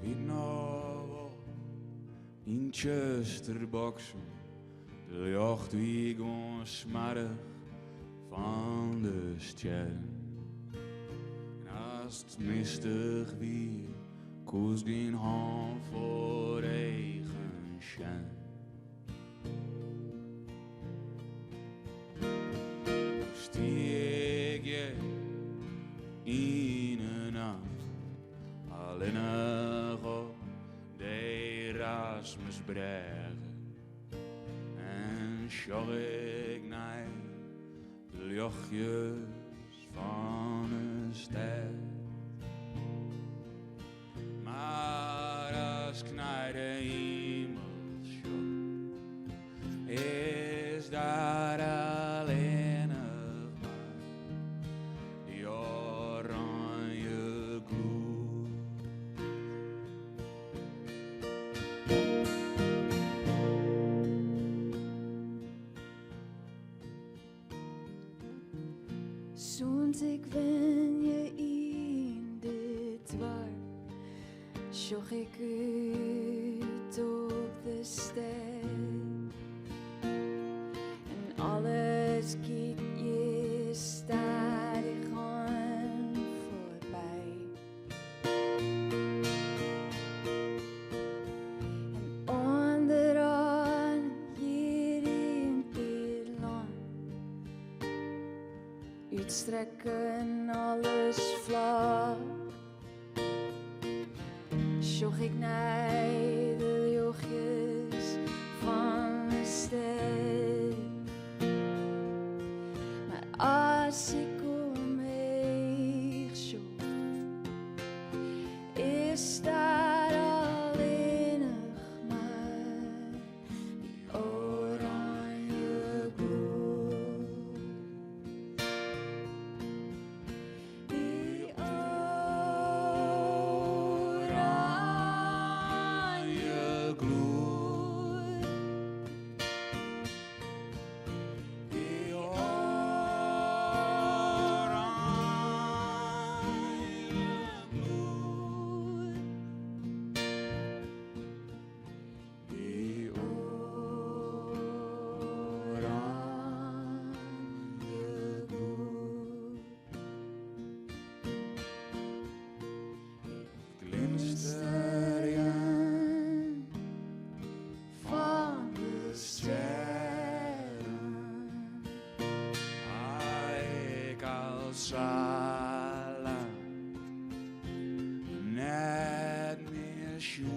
weet nog wel, in Chesterboxen, de jacht wie gewoon smarrig van de stjern. En als het mistig wie, koos geen hand voor eigen schijn. Stieg je in een nacht, alleen nog op de Erasmusbregen. En sjog ik naar de luchtjes van een stad. Maar als knijt de hemelsjok, is daar alleen nog maar die oranje gloed. Soms ik ben je in de dwar, zocht ik uit op de stad. En alles kijkt je stadig aan voorbij. En onderaan hier in dit land uitstrekken alles vlak. Zocht ik naar de luchtjes van de stad. Maar als ik om me zoek, is daar alleen nog maar die oranje gloed. Die oranje gloed. Die oranje gloed. Die oranje gloed. Glinsteren van de sterren. Ik als Sala net meer schoen.